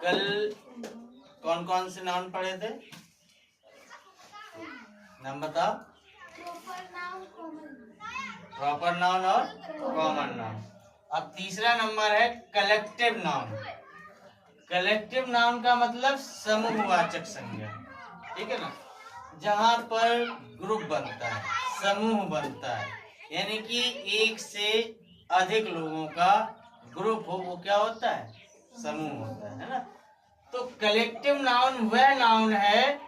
कल कौन कौन से नाउन पढ़े थे? नाम बताओ। प्रॉपर नाउन और कॉमन नाउन। अब तीसरा नंबर है कलेक्टिव नाउन। कलेक्टिव नाउन का मतलब समूहवाचक संज्ञा, ठीक है ना, जहां पर ग्रुप बनता है, समूह बनता है, यानी कि एक से अधिक लोगों का ग्रुप हो, वो क्या होता है? समूह होता है ना। तो कलेक्टिव नाउन वह नाउन है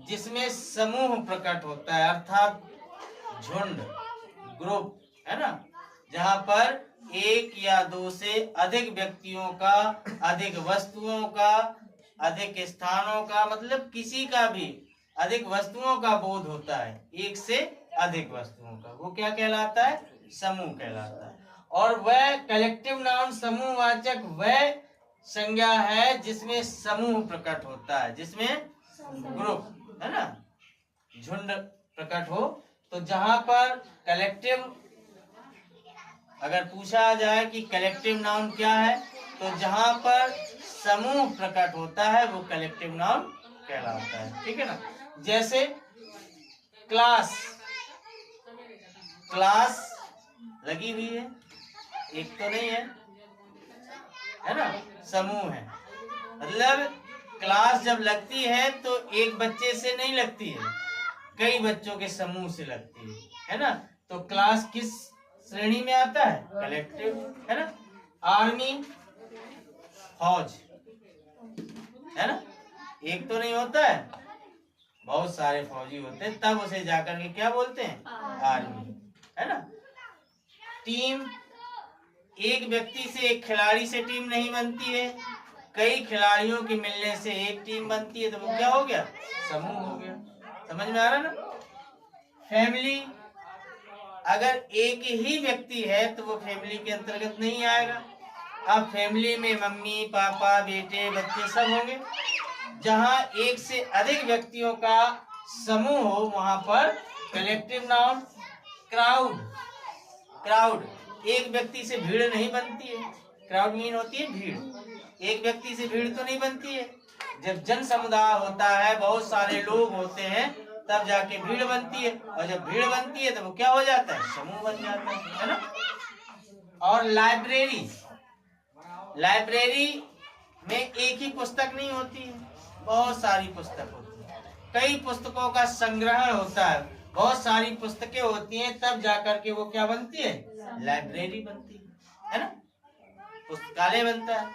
जिसमें समूह प्रकट होता है, अर्थात झुंड, ग्रुप, है ना, जहां पर एक या दो से अधिक व्यक्तियों का, अधिक वस्तुओं का, अधिक स्थानों का, मतलब किसी का भी अधिक वस्तुओं का बोध होता है, एक से अधिक वस्तुओं का, वो क्या कहलाता है? समूह कहलाता है। और वह कलेक्टिव नाउन समूहवाचक वह संज्ञा है जिसमें समूह प्रकट होता है, जिसमें ग्रुप, है ना, झुंड प्रकट हो। तो जहां पर कलेक्टिव, अगर पूछा जाए कि कलेक्टिव नाउन क्या है, तो जहां पर समूह प्रकट होता है वो कलेक्टिव नाउन कहलाता है, ठीक है ना। जैसे क्लास, क्लास लगी हुई है, एक तो नहीं है ना, समूह है, मतलब क्लास जब लगती है तो एक बच्चे से नहीं लगती है, कई बच्चों के समूह से लगती है ना। तो क्लास किस श्रेणी में आता है? कलेक्टिव, है ना। आर्मी, फौज, है ना, एक तो नहीं होता है, बहुत सारे फौजी होते हैं, तब उसे जाकर के क्या बोलते हैं? आर्मी, है ना। टीम, एक व्यक्ति से, एक खिलाड़ी से टीम नहीं बनती है, कई खिलाड़ियों के मिलने से एक टीम बनती है, तो वो क्या हो गया? समूह हो गया। समझ में आ रहा ना। फैमिली, अगर एक ही व्यक्ति है तो वो फैमिली के अंतर्गत नहीं आएगा। अब फैमिली में मम्मी, पापा, बेटे, बच्चे सब होंगे। जहां एक से अधिक व्यक्तियों का समूह हो वहां पर कलेक्टिव नाउन। क्राउड, क्राउड, एक व्यक्ति से भीड़ नहीं बनती है, क्राउड मीन होती है भीड़, एक व्यक्ति से भीड़ तो नहीं बनती है। जब जन समुदाय होता है, बहुत सारे लोग होते हैं, तब जाके भीड़ बनती है, और जब भीड़ बनती है तो वो क्या हो जाता है? समूह बन जाता है ना। और लाइब्रेरी, लाइब्रेरी में एक ही पुस्तक नहीं होती है, बहुत सारी पुस्तक होती है, कई पुस्तकों का संग्रहण होता है, बहुत सारी पुस्तकें होती हैं, तब जाकर के वो क्या बनती है? लाइब्रेरी बनती है ना, पुस्तकालय बनता है।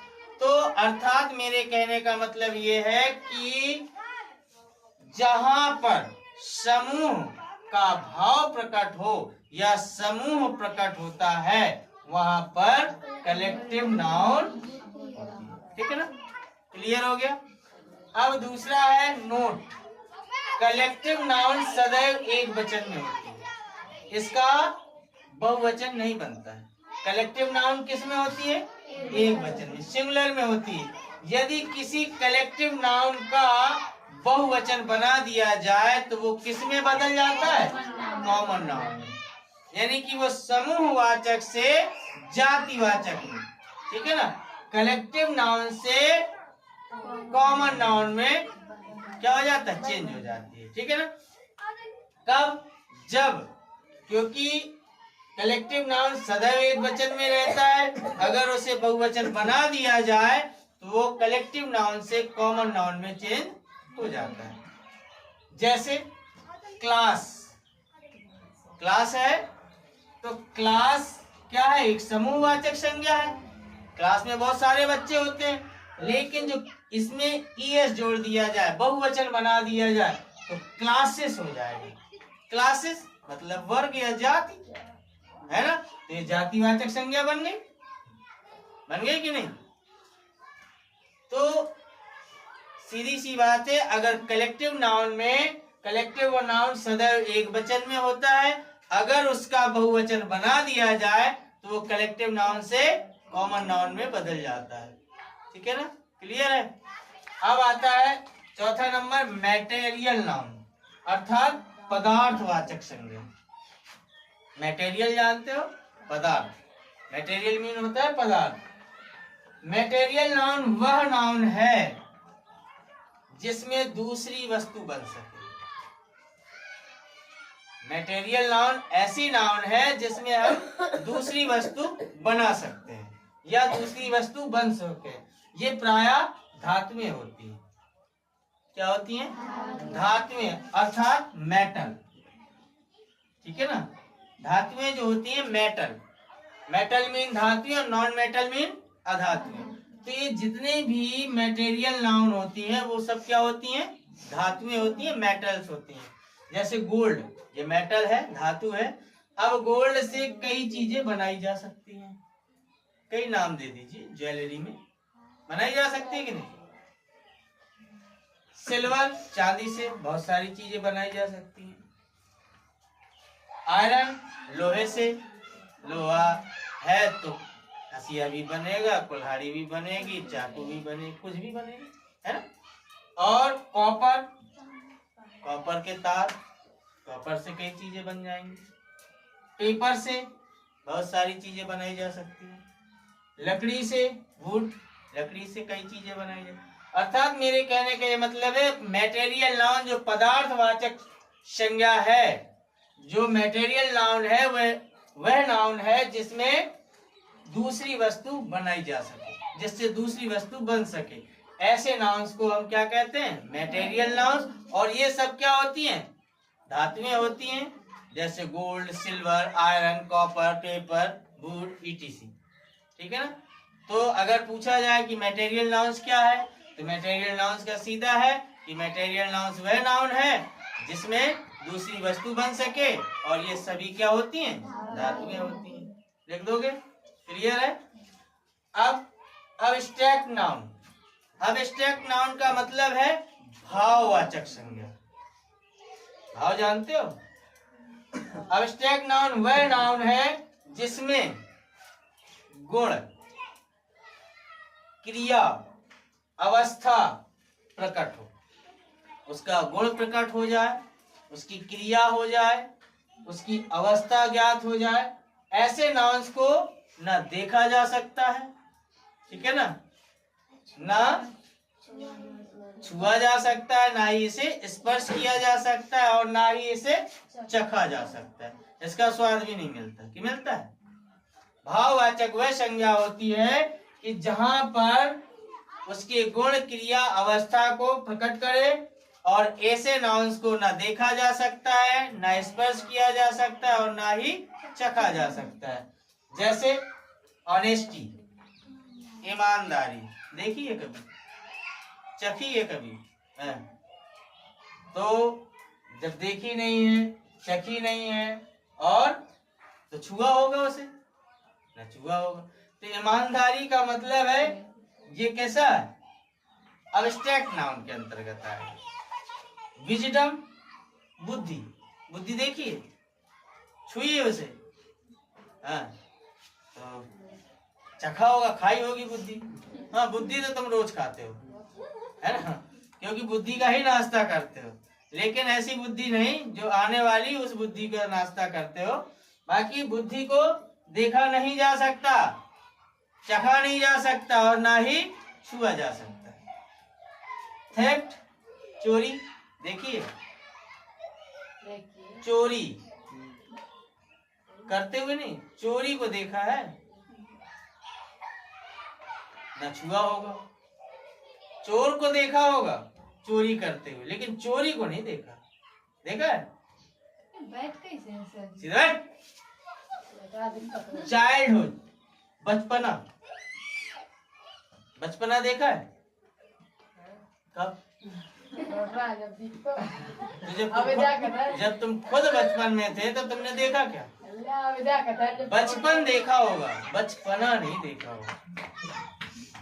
तो अर्थात मेरे कहने का मतलब ये है कि जहां पर समूह का भाव प्रकट हो या समूह प्रकट होता है वहां पर कलेक्टिव नाउन, ठीक है ना। क्लियर हो गया। अब दूसरा है नोट। कलेक्टिव नाउन सदैव एक वचन में होती है, इसका बहुवचन नहीं बनता है। कलेक्टिव नाउन किस में होती है? एक वचन में, सिंगुलर में होती है। यदि किसी कलेक्टिव नाउन का बहुवचन बना दिया जाए तो वो किस में बदल जाता है? कॉमन नाउन में, यानी कि वो समूहवाचक से जातिवाचक में, ठीक है ना। कलेक्टिव नाउन से कॉमन नाउन में क्या हो जाता है? चेंज हो जाती है, ठीक है ना। कब? जब, क्योंकि कलेक्टिव नाउन सदैव एक वचन में रहता है, अगर उसे बहुवचन बना दिया जाए तो वो कलेक्टिव नाउन से कॉमन नाउन में चेंज हो जाता है। जैसे क्लास, क्लास है तो क्लास क्या है? एक समूहवाचक संज्ञा है। क्लास में बहुत सारे बच्चे होते हैं, लेकिन जो इसमें ईएस जोड़ दिया जाए, बहुवचन बना दिया जाए, तो क्लासेस हो जाएगा। क्लासेस मतलब वर्ग या जाति, है ना, तो ये जातिवाचक संज्ञा बन गई, बन गई कि नहीं। तो सीधी सी बात है, अगर कलेक्टिव नाउन में, कलेक्टिव नाउन सदैव एक वचन में होता है, अगर उसका बहुवचन बना दिया जाए तो वो कलेक्टिव नाउन से कॉमन नाउन में बदल जाता है, ठीक है ना। क्लियर है। अब आता है चौथा नंबर, मैटेरियल नाउन, अर्थात पदार्थवाचक संज्ञा। मैटेरियल जानते हो? पदार्थ, मटेरियल मीन होता है पदार्थ। मटेरियल नाउन वह नाउन है जिसमें दूसरी वस्तु बन सके। मटेरियल नाउन ऐसी नाउन है जिसमें हम दूसरी वस्तु बना सकते हैं या दूसरी वस्तु बन सके। ये प्रायः धातुएं होती है। क्या होती हैं? धातुएं अर्थात मेटल। ठीक है ना, धातुएं जो होती हैं मेटल। मेटल मीन धातुएं और नॉन मेटल मीन अधातुएं। तो ये जितने भी मटेरियल नाउन होती हैं वो सब क्या होती हैं? धातुएं होती हैं, मेटल्स होती हैं। जैसे गोल्ड, ये मेटल है, धातु है। अब गोल्ड से कई चीजें बनाई जा सकती हैं। कई नाम दे दीजिए, ज्वेलरी में बनाई जा सकती है कि नहीं? सिल्वर, चांदी से बहुत सारी चीजें बनाई जा सकती हैं। आयरन, लोहे से, लोहा है तो हसिया भी बनेगा, कुल्हाड़ी भी बनेगी, चाकू भी बनेगी, कुछ भी बनेगी, है ना। और कॉपर, कॉपर के तार, कॉपर से कई चीजें बन जाएंगी। पेपर से बहुत सारी चीजें बनाई जा सकती हैं। लकड़ी से, वुड, लकड़ी से कई चीजें बनाई जा। अर्थात मेरे कहने का ये मतलब है मटेरियल नाउन जो पदार्थवाचक संज्ञा है, जो मटेरियल नाउन है वह नाउन है जिसमें दूसरी वस्तु बनाई जा सके, जिससे दूसरी वस्तु बन सके। ऐसे नाउन्स को हम क्या कहते हैं? Material nouns. और ये सब क्या होती हैं? धातुएं होती हैं, जैसे gold, silver, iron, copper, paper, would, etc. ठीक है ना। तो अगर पूछा जाए कि मटेरियल नाउन्स क्या है, तो मटेरियल नाउन्स का सीधा है कि मटेरियल नाउन्स वह नाउन है जिसमें दूसरी वस्तु बन सके, और ये सभी क्या होती हैं? धातुएं होती हैं। लिख दोगे? क्लियर है? अब अब्स्ट्रैक्ट नाउन। अब्स्ट्रैक्ट नाउन का मतलब है भाववाचक संज्ञा। भाव जानते हो? अब्स्ट्रैक्ट नाउन वह नाउन है जिसमें गुण, क्रिया, अवस्था प्रकट हो। उसका गुण प्रकट हो जाए, उसकी क्रिया हो जाए, उसकी अवस्था ज्ञात हो जाए। ऐसे नाउन्स को ना देखा जा सकता है, ठीक है ना, ना छुआ जा सकता है, ना ही इसे स्पर्श किया जा सकता है, और ना ही इसे चखा जा सकता है। इसका स्वाद भी नहीं मिलता। कि मिलता है? भाववाचक वह संज्ञा होती है कि जहां पर उसके गुण, क्रिया, अवस्था को प्रकट करे, और ऐसे नाउन्स को ना देखा जा सकता है, ना स्पर्श किया जा सकता है, और ना ही चखा जा सकता है। जैसे ऑनेस्टी, ईमानदारी, देखी है कभी? चखी है कभी? तो जब देखी नहीं है, चखी नहीं है, और तो छुआ होगा उसे? ना छुआ होगा। तो ईमानदारी का मतलब है ये कैसा है? अब्स्ट्रैक्ट नाउन के अंतर्गत है। विजडम, बुद्धि, बुद्धि देखिए, छुइए उसे, हाँ, तो चखा होगा, खाई होगी बुद्धि। हाँ, बुद्धि तो तुम रोज खाते हो, है ना, क्योंकि बुद्धि का ही नाश्ता करते हो। लेकिन ऐसी बुद्धि नहीं जो आने वाली, उस बुद्धि का नाश्ता करते हो। बाकी बुद्धि को देखा नहीं जा सकता, चखा नहीं जा सकता, और ना ही छुआ जा सकता। थेफ्ट, चोरी, देखिए, चोरी करते हुए नहीं, चोरी को देखा है, ना छुआ होगा। चोर को देखा होगा चोरी करते हुए, लेकिन चोरी को नहीं देखा। देखा है? सीधा चाइल्डहुड, बचपना, बचपना देखा है? कब? जब तुम खुद बचपन में थे तो तुमने देखा क्या? बचपन देखा होगा, बचपना नहीं देखा होगा।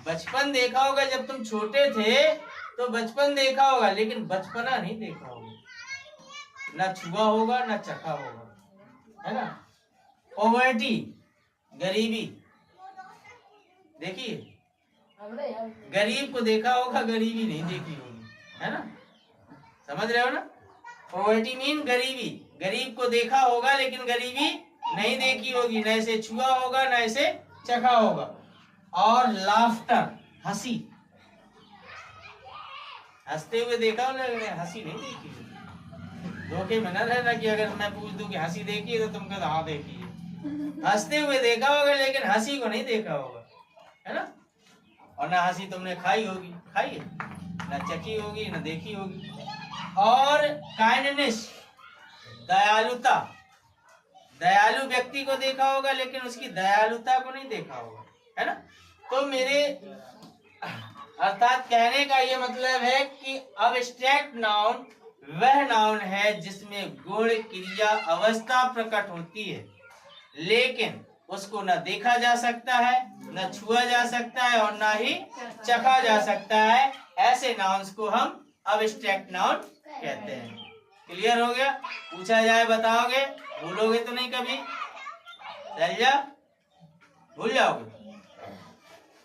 बचपन देखा होगा जब तुम छोटे थे, तो बचपन देखा होगा, लेकिन बचपना नहीं देखा होगा। ना छुआ होगा, ना चखा होगा, है ना। पॉवर्टी, गरीबी, देखिए, गरीब को देखा होगा, गरीबी नहीं देखी होगी, है ना। समझ रहे हो ना? पॉवर्टी मीन गरीबी। गरीब को देखा होगा लेकिन गरीबी नहीं देखी होगी, न इसे छुआ होगा न इसे चखा होगा। और लाफ्टर, हंसी, हंसते हुए देखा हो ना, हंसी नहीं देखी। धोखे में न रहना कि अगर मैं पूछ दूं कि हंसी देखी है तो तुम कहते हाँ देखी है। हंसते हुए देखा होगा लेकिन हंसी को नहीं देखा होगा, है ना। और ना हंसी तुमने खाई होगी, खाई है ना, चखी होगी ना देखी होगी। और काइंडनेस, दयालुता, दयालु व्यक्ति को देखा होगा लेकिन उसकी दयालुता को नहीं देखा होगा, है ना। तो मेरे अर्थात कहने का ये मतलब है कि अब्स्ट्रैक्ट नाउन वह नाउन है जिसमें गुण, क्रिया, अवस्था प्रकट होती है लेकिन उसको न देखा जा सकता है, न छुआ जा सकता है और न ही चखा जा सकता है। ऐसे नाउन्स को हम अब्स्ट्रैक्ट नाउन कहते हैं। क्लियर हो गया? पूछा जाए बताओगे? भूलोगे तो नहीं कभी? चल जा, भूल जाओगे।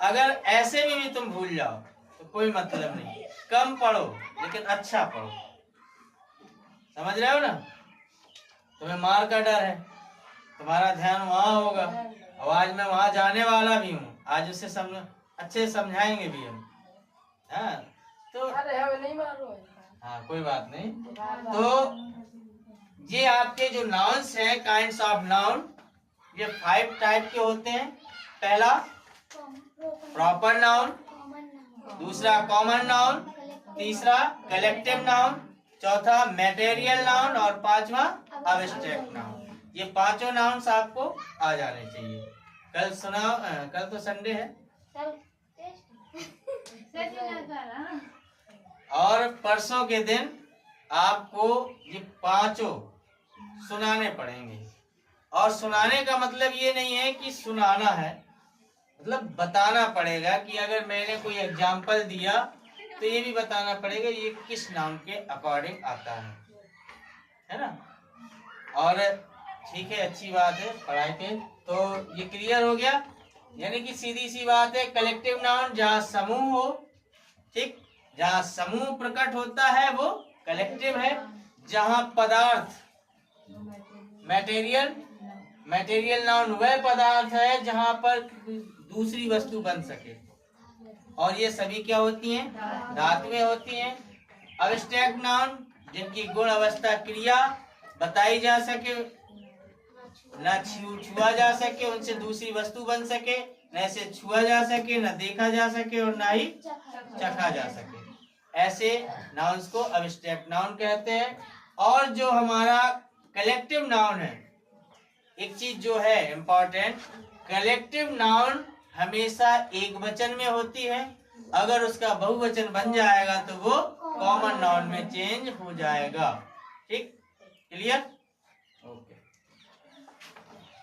अगर ऐसे में भी तुम भूल जाओ तो कोई मतलब नहीं, कम पढ़ो लेकिन अच्छा पढ़ो। समझ रहे हो ना? तुम्हें मार का डर है, तुम्हारा ध्यान वहां होगा। और आज मैं वहां जाने वाला भी हूँ, आज उसे अच्छे से समझाएंगे भी हम। हाँ तो हाँ कोई बात नहीं। तो ये आपके जो नाउन्स हैं, काइंड्स ऑफ नाउन, ये 5 टाइप के होते हैं। पहला प्रॉपर नाउन, दूसरा कॉमन नाउन, तीसरा कलेक्टिव नाउन, चौथा मटेरियल नाउन और पांचवा अब्स्ट्रैक्ट नाउन। ये पांचों नाउन्स आपको आ जाने चाहिए। कल सुनाओ, कल तो संडे है और परसों के दिन आपको ये पांचों सुनाने पड़ेंगे। और सुनाने का मतलब ये नहीं है कि सुनाना है, मतलब बताना पड़ेगा कि अगर मैंने कोई एग्जाम्पल दिया तो ये भी बताना पड़ेगा ये किस नाउन के अकॉर्डिंग आता है ना। और ठीक है, अच्छी बात है पढ़ाई पे। तो ये क्लियर हो गया, यानी कि सीधी सी बात है, कलेक्टिव नाउन जहाँ समूह हो, ठीक, जहाँ समूह प्रकट होता है वो कलेक्टिव है। जहाँ पदार्थ, मटेरियल नाउन वह पदार्थ है जहाँ पर दूसरी वस्तु बन सके, और ये सभी क्या होती हैं? धातुएं होती हैं। अब्स्ट्रैक्ट नाउन जिनकी गुण, अवस्था, क्रिया बताई जा सके, न छुआ जा सके, उनसे दूसरी वस्तु बन सके, न इसे छुआ जा सके, न देखा जा सके और न ही चखा जा सके, ऐसे नाउन्स को अब्स्ट्रैक्ट नाउन कहते हैं। और जो हमारा कलेक्टिव नाउन है, एक चीज जो है इम्पोर्टेंट, कलेक्टिव नाउन हमेशा एक वचन में होती है। अगर उसका बहुवचन बन जाएगा तो वो कॉमन नाउन में चेंज हो जाएगा। ठीक, क्लियर? ओके।